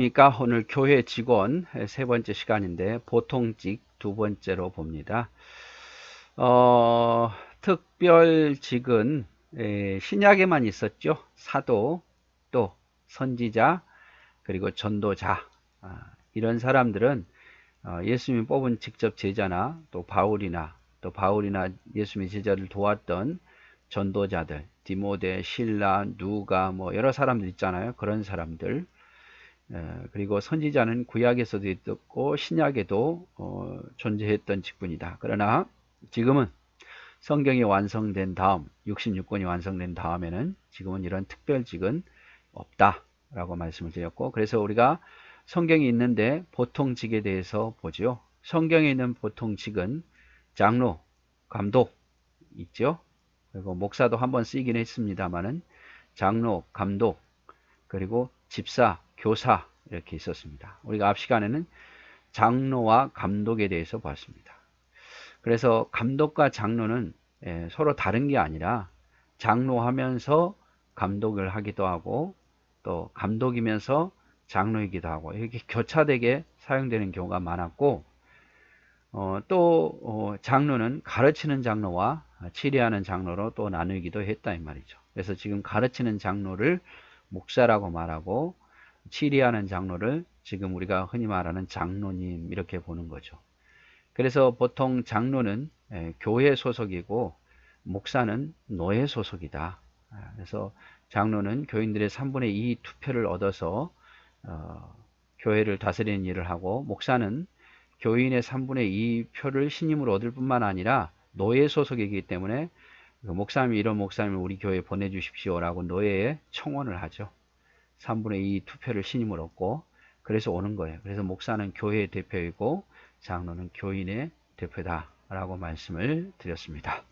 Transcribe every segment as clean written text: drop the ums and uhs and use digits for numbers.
그러니까 오늘 교회 직원 세 번째 시간인데 보통직 두 번째로 봅니다. 특별직은 신약에만 있었죠. 사도, 또 선지자, 그리고 전도자. 이런 사람들은 예수님이 뽑은 직접 제자나 또 바울이나 예수님의 제자를 도왔던 전도자들, 디모데, 실라, 누가 뭐 여러 사람들 있잖아요. 그런 사람들. 그리고 선지자는 구약에서도 있었고 신약에도 존재했던 직분이다. 그러나 지금은 성경이 완성된 다음 66권이 완성된 다음에는 지금은 이런 특별직은 없다라고 말씀을 드렸고, 그래서 우리가 성경이 있는데 보통직에 대해서 보죠. 성경에 있는 보통직은 장로, 감독 있죠. 그리고 목사도 한번 쓰이긴 했습니다만은 장로, 감독, 그리고 집사, 교사 이렇게 있었습니다. 우리가 앞 시간에는 장로와 감독에 대해서 봤습니다. 그래서 감독과 장로는 서로 다른 게 아니라 장로하면서 감독을 하기도 하고 또 감독이면서 장로이기도 하고 이렇게 교차되게 사용되는 경우가 많았고, 또 장로는 가르치는 장로와 치리하는 장로로 또 나누기도 했다 이 말이죠. 그래서 지금 가르치는 장로를 목사라고 말하고 치리하는 장로를 지금 우리가 흔히 말하는 장로님 이렇게 보는 거죠. 그래서 보통 장로는 교회 소속이고 목사는 노예 소속이다. 그래서 장로는 교인들의 3분의 2 투표를 얻어서 교회를 다스리는 일을 하고, 목사는 교인의 3분의 2 표를 신임으로 얻을 뿐만 아니라 노예 소속이기 때문에 목사님이 이런 목사님을 우리 교회에 보내주십시오 라고 노예에 청원을 하죠. 3분의 2 투표를 신임을 얻고 그래서 오는 거예요. 그래서 목사는 교회의 대표이고 장로는 교인의 대표다 라고 말씀을 드렸습니다.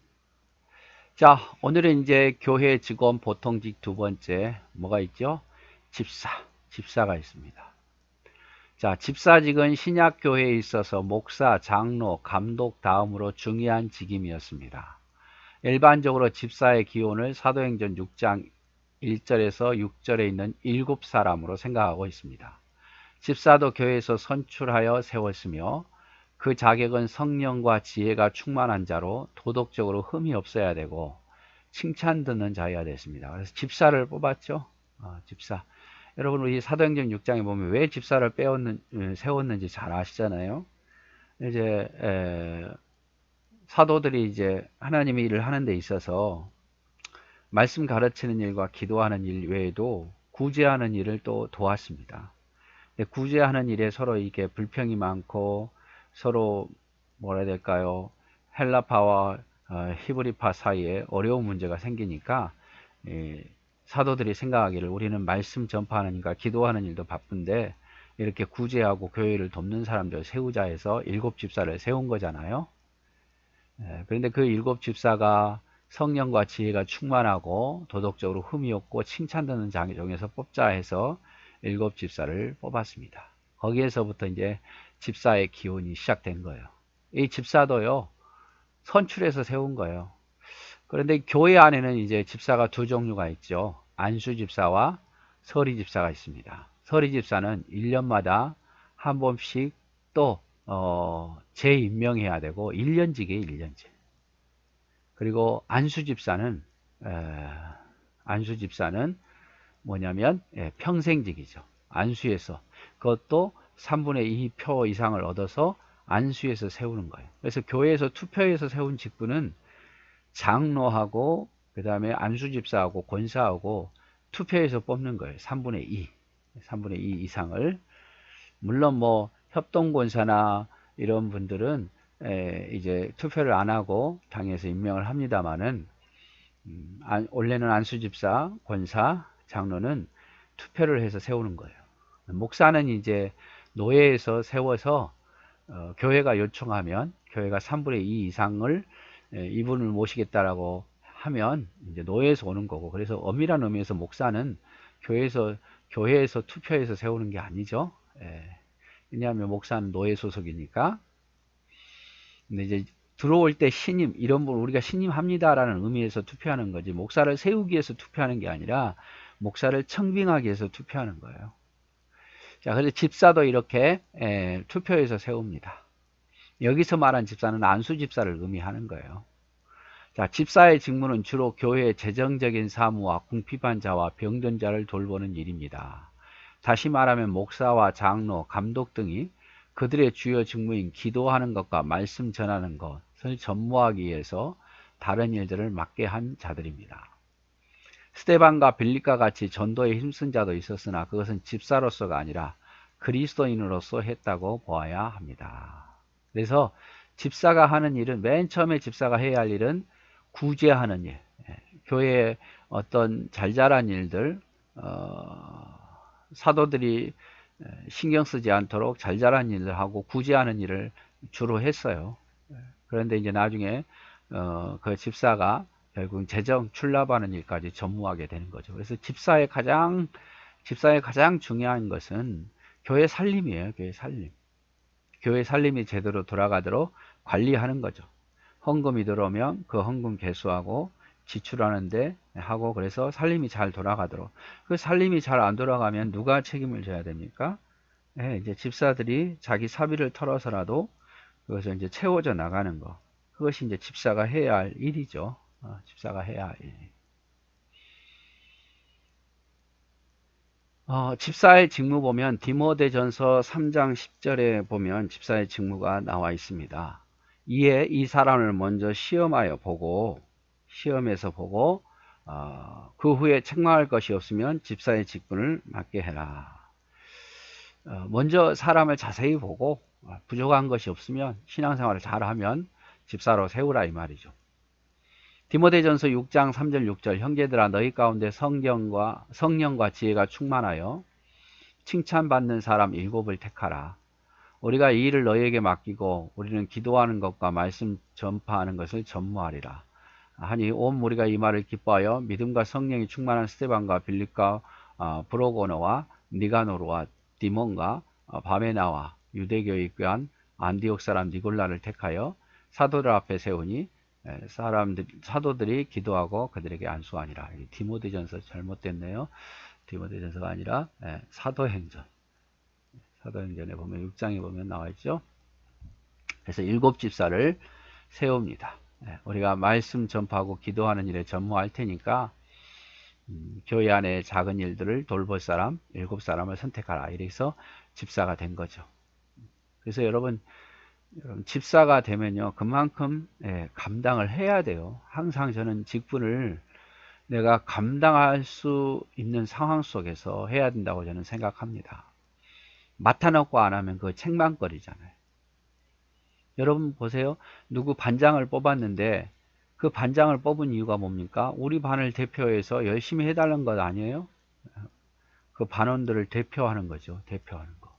자, 오늘은 이제 교회 직원 보통직 두 번째 뭐가 있죠? 집사가 있습니다. 자, 집사직은 신약 교회에 있어서 목사, 장로, 감독 다음으로 중요한 직임이었습니다. 일반적으로 집사의 기원을 사도행전 6장 1절에서 6절에 있는 7사람으로 생각하고 있습니다. 집사도 교회에서 선출하여 세웠으며 그 자격은 성령과 지혜가 충만한 자로 도덕적으로 흠이 없어야 되고 칭찬 듣는 자여야 됐습니다. 그래서 집사를 뽑았죠. 집사. 여러분, 우리 사도행전 6장에 보면 왜 집사를 세웠는지 잘 아시잖아요. 이제 사도들이 이제 하나님의 일을 하는 데 있어서 말씀 가르치는 일과 기도하는 일 외에도 구제하는 일을 또 도왔습니다. 구제하는 일에 서로 이게 불평이 많고 서로 뭐라 해야 될까요? 헬라파와 히브리파 사이에 어려운 문제가 생기니까 사도들이 생각하기를 우리는 말씀 전파하는가 기도하는 일도 바쁜데 이렇게 구제하고 교회를 돕는 사람들 세우자 해서 7집사를 세운 거잖아요. 그런데 그 7집사가 성령과 지혜가 충만하고 도덕적으로 흠이 없고 칭찬되는 자 중에서 뽑자 해서 7집사를 뽑았습니다. 거기에서부터 이제 집사의 기원이 시작된 거예요. 이 집사도요, 선출해서 세운 거예요. 그런데 교회 안에는 이제 집사가 두 종류가 있죠. 안수 집사와 서리 집사가 있습니다. 서리 집사는 1년마다 한 번씩 또 재임명해야 되고 1년직이에요. 1년직. 그리고 안수집사는 뭐냐면 평생직이죠. 안수에서 그것도 3분의 2 표 이상을 얻어서 안수에서 세우는 거예요. 그래서 교회에서 투표해서 세운 직분은 장로하고 그 다음에 안수집사하고 권사하고 투표해서 뽑는 거예요. 3분의 2 이상을. 물론 뭐 협동권사나 이런 분들은 이제 투표를 안 하고 당에서 임명을 합니다만은 원래는 안수집사, 권사, 장로는 투표를 해서 세우는 거예요. 목사는 이제 노예에서 세워서 교회가 요청하면 교회가 3분의 2 이상을 이분을 모시겠다라고 하면 이제 노예에서 오는 거고, 그래서 엄밀한 의미에서 목사는 교회에서 투표해서 세우는 게 아니죠. 왜냐하면 목사는 노예 소속이니까. 근데 이제 들어올 때 신임, 이런 분 우리가 신임합니다라는 의미에서 투표하는 거지, 목사를 세우기 위해서 투표하는 게 아니라 목사를 청빙하기 위해서 투표하는 거예요. 자, 그래서 집사도 이렇게 투표해서 세웁니다. 여기서 말한 집사는 안수 집사를 의미하는 거예요. 자, 집사의 직무는 주로 교회의 재정적인 사무와 궁핍한 자와 병든 자를 돌보는 일입니다. 다시 말하면 목사와 장로, 감독 등이 그들의 주요 직무인 기도하는 것과 말씀 전하는 것을 전무하기 위해서 다른 일들을 맡게 한 자들입니다. 스데반과 빌립과 같이 전도에 힘쓴 자도 있었으나 그것은 집사로서가 아니라 그리스도인으로서 했다고 보아야 합니다. 그래서 집사가 하는 일은, 맨 처음에 집사가 해야 할 일은 구제하는 일, 교회의 어떤 잘 자란 일들, 사도들이 신경 쓰지 않도록 잘 자란 일을 하고 구제하는 일을 주로 했어요. 그런데 이제 나중에 그 집사가 결국 재정 출납하는 일까지 전무하게 되는 거죠. 그래서 집사의 가장 중요한 것은 교회 살림이에요. 교회 살림. 교회 살림이 제대로 돌아가도록 관리하는 거죠. 헌금이 들어오면 그 헌금 개수하고 지출하는데 하고, 그래서 살림이 잘 돌아가도록. 그 살림이 잘 안 돌아가면 누가 책임을 져야 됩니까? 이제 집사들이 자기 사비를 털어서라도 그것을 이제 채워져 나가는 거. 그것이 이제 집사가 해야 할 일이죠. 집사가 해야 할 일. 집사의 직무 보면 디모데전서 3장 10절에 보면 집사의 직무가 나와 있습니다. 이에 이 사람을 먼저 시험해서 보고 그 후에 책망할 것이 없으면 집사의 직분을 맡게 해라. 먼저 사람을 자세히 보고 부족한 것이 없으면, 신앙생활을 잘하면 집사로 세우라 이 말이죠. 디모데전서 6장 3절 6절 형제들아 너희 가운데 성령과 지혜가 충만하여 칭찬받는 사람 7을 택하라. 우리가 이 일을 너희에게 맡기고 우리는 기도하는 것과 말씀 전파하는 것을 전무하리라 하니 온 무리가 이 말을 기뻐하여 믿음과 성령이 충만한 스데반과 빌립과 브로고노와 니가노르와 디몬과 바메나와 유대교에 입교한 안디옥 사람 니골라를 택하여 사도들 앞에 세우니 사도들이 기도하고 그들에게 안수하니라. 디모데전서 잘못됐네요. 디모데전서가 아니라 사도행전에 보면 6장에 보면 나와 있죠. 그래서 7집사를 세웁니다. 우리가 말씀 전파하고 기도하는 일에 전무할 테니까 교회 안에 작은 일들을 돌볼 사람 7사람을 선택하라. 이래서 집사가 된 거죠. 그래서 여러분 집사가 되면요, 그만큼 감당을 해야 돼요. 항상 저는 직분을 내가 감당할 수 있는 상황 속에서 해야 된다고 저는 생각합니다. 맡아놓고 안 하면 그거 책망거리잖아요. 여러분 보세요. 누구 반장을 뽑았는데 그 반장을 뽑은 이유가 뭡니까? 우리 반을 대표해서 열심히 해달라는 것 아니에요? 그 반원들을 대표하는 거죠. 대표하는 거.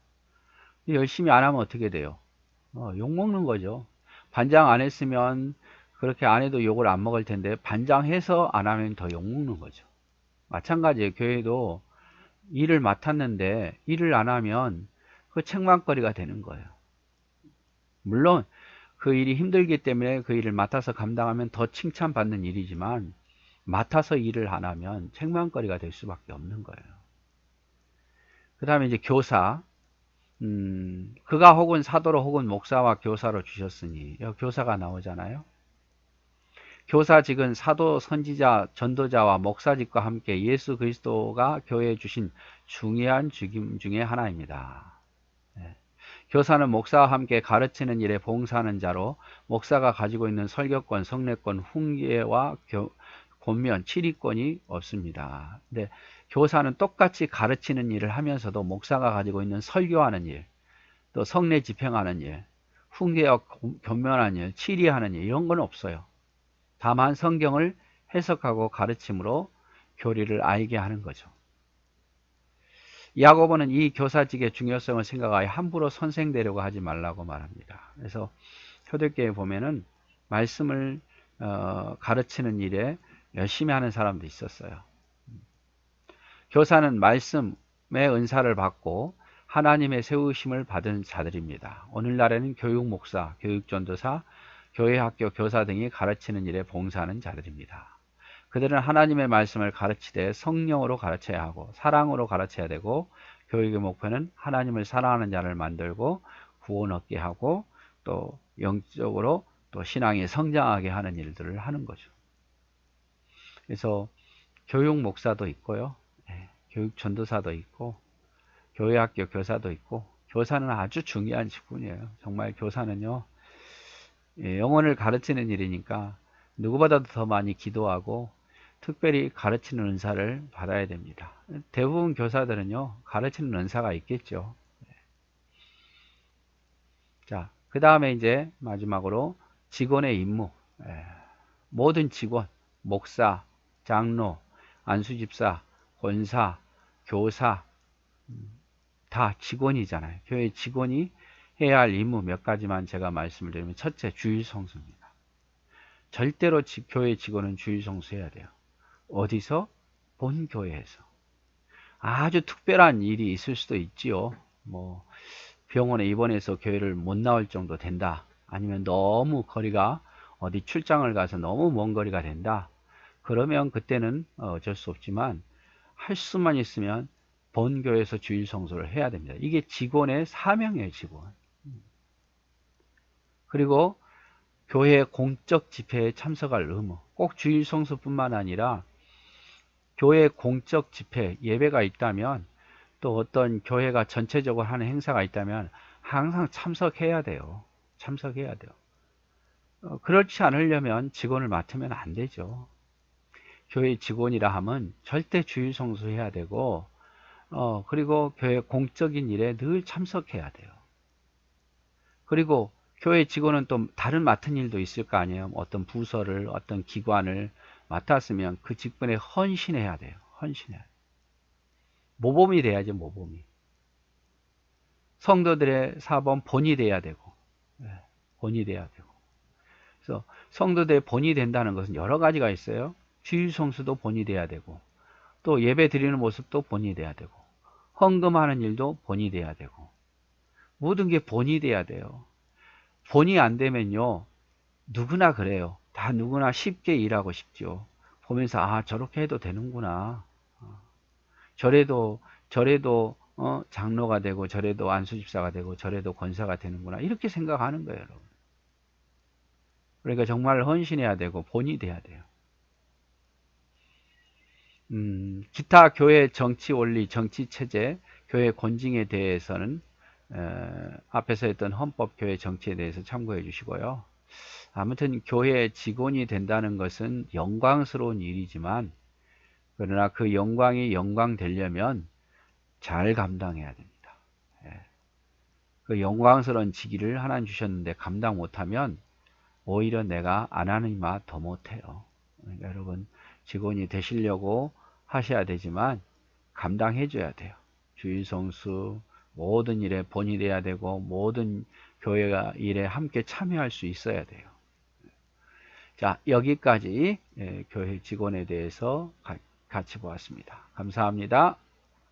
열심히 안 하면 어떻게 돼요? 욕먹는 거죠. 반장 안 했으면 그렇게 안 해도 욕을 안 먹을 텐데 반장해서 안 하면 더 욕먹는 거죠. 마찬가지예요. 교회도 일을 맡았는데 일을 안 하면 그 책망거리가 되는 거예요. 물론 그 일이 힘들기 때문에 그 일을 맡아서 감당하면 더 칭찬받는 일이지만 맡아서 일을 안 하면 책망거리가 될 수밖에 없는 거예요. 그 다음에 이제 교사. 그가 혹은 사도로 혹은 목사와 교사로 주셨으니, 여기 교사가 나오잖아요. 교사직은 사도, 선지자, 전도자와 목사직과 함께 예수 그리스도가 교회에 주신 중요한 직임 중에 하나입니다. 교사는 목사와 함께 가르치는 일에 봉사하는 자로 목사가 가지고 있는 설교권, 성례권, 훈계와 권면, 치리권이 없습니다. 근데 교사는 똑같이 가르치는 일을 하면서도 목사가 가지고 있는 설교하는 일, 또 성례 집행하는 일, 훈계와 권면하는 일, 치리하는 일, 이런 건 없어요. 다만 성경을 해석하고 가르침으로 교리를 알게 하는 거죠. 야고보는 이 교사직의 중요성을 생각하여 함부로 선생 되려고 하지 말라고 말합니다. 그래서 초대교회에 보면은 말씀을 가르치는 일에 열심히 하는 사람도 있었어요. 교사는 말씀의 은사를 받고 하나님의 세우심을 받은 자들입니다. 오늘날에는 교육 목사, 교육 전도사, 교회 학교 교사 등이 가르치는 일에 봉사하는 자들입니다. 그들은 하나님의 말씀을 가르치되 성령으로 가르쳐야 하고 사랑으로 가르쳐야 되고 교육의 목표는 하나님을 사랑하는 자를 만들고 구원 얻게 하고 또 영적으로 또 신앙이 성장하게 하는 일들을 하는 거죠. 그래서 교육 목사도 있고요. 교육 전도사도 있고 교회학교 교사도 있고 교사는 아주 중요한 직분이에요. 정말 교사는요. 영혼을 가르치는 일이니까 누구보다도 더 많이 기도하고 특별히 가르치는 은사를 받아야 됩니다. 대부분 교사들은요. 가르치는 은사가 있겠죠. 자, 그 다음에 이제 마지막으로 직원의 임무. 모든 직원, 목사, 장로, 안수집사, 권사, 교사 다 직원이잖아요. 교회 직원이 해야 할 임무 몇 가지만 제가 말씀을 드리면 첫째, 주일성수입니다. 절대로 교회 직원은 주일성수해야 돼요. 어디서? 본 교회에서. 아주 특별한 일이 있을 수도 있지요. 뭐 병원에 입원해서 교회를 못 나올 정도 된다. 아니면 너무 거리가 어디 출장을 가서 너무 먼 거리가 된다. 그러면 그때는 어쩔 수 없지만 할 수만 있으면 본교에서 주일 성수를 해야 됩니다. 이게 직원의 사명이에요, 직원. 그리고 교회 공적 집회에 참석할 의무. 꼭 주일 성수뿐만 아니라 교회 공적 집회, 예배가 있다면 또 어떤 교회가 전체적으로 하는 행사가 있다면 항상 참석해야 돼요. 참석해야 돼요. 그렇지 않으려면 직원을 맡으면 안 되죠. 교회 직원이라 하면 절대 주일 성수해야 되고 그리고 교회 공적인 일에 늘 참석해야 돼요. 그리고 교회 직원은 또 다른 맡은 일도 있을 거 아니에요. 어떤 부서를 어떤 기관을 맡았으면 그 직분에 헌신해야 돼요. 헌신해야 돼요. 모범이 돼야죠. 모범이. 성도들의 사범 본이 돼야 되고 본이 돼야 되고. 그래서 성도들의 본이 된다는 것은 여러 가지가 있어요. 주일 성수도 본이 돼야 되고 또 예배 드리는 모습도 본이 돼야 되고 헌금하는 일도 본이 돼야 되고 모든 게 본이 돼야 돼요. 본이 안 되면요. 누구나 그래요. 다 누구나 쉽게 일하고 싶죠. 보면서 아 저렇게 해도 되는구나. 저래도 장로가 되고 저래도 안수집사가 되고 저래도 권사가 되는구나. 이렇게 생각하는 거예요. 여러분. 그러니까 정말 헌신해야 되고 본이 돼야 돼요. 기타 교회 정치 원리, 정치 체제, 교회 권징에 대해서는 앞에서 했던 헌법 교회 정치에 대해서 참고해 주시고요. 아무튼 교회 직원이 된다는 것은 영광스러운 일이지만 그러나 그 영광이 영광 되려면 잘 감당해야 됩니다. 그 영광스러운 직위를 하나님 주셨는데 감당 못하면 오히려 내가 안 하니마 더 못해요. 그러니까 여러분 직원이 되시려고 하셔야 되지만 감당해 줘야 돼요. 주일성수 모든 일에 본이 돼야 되고 모든 교회가 일에 함께 참여할 수 있어야 돼요. 자, 여기까지 교회 직원에 대해서 같이 보았습니다. 감사합니다.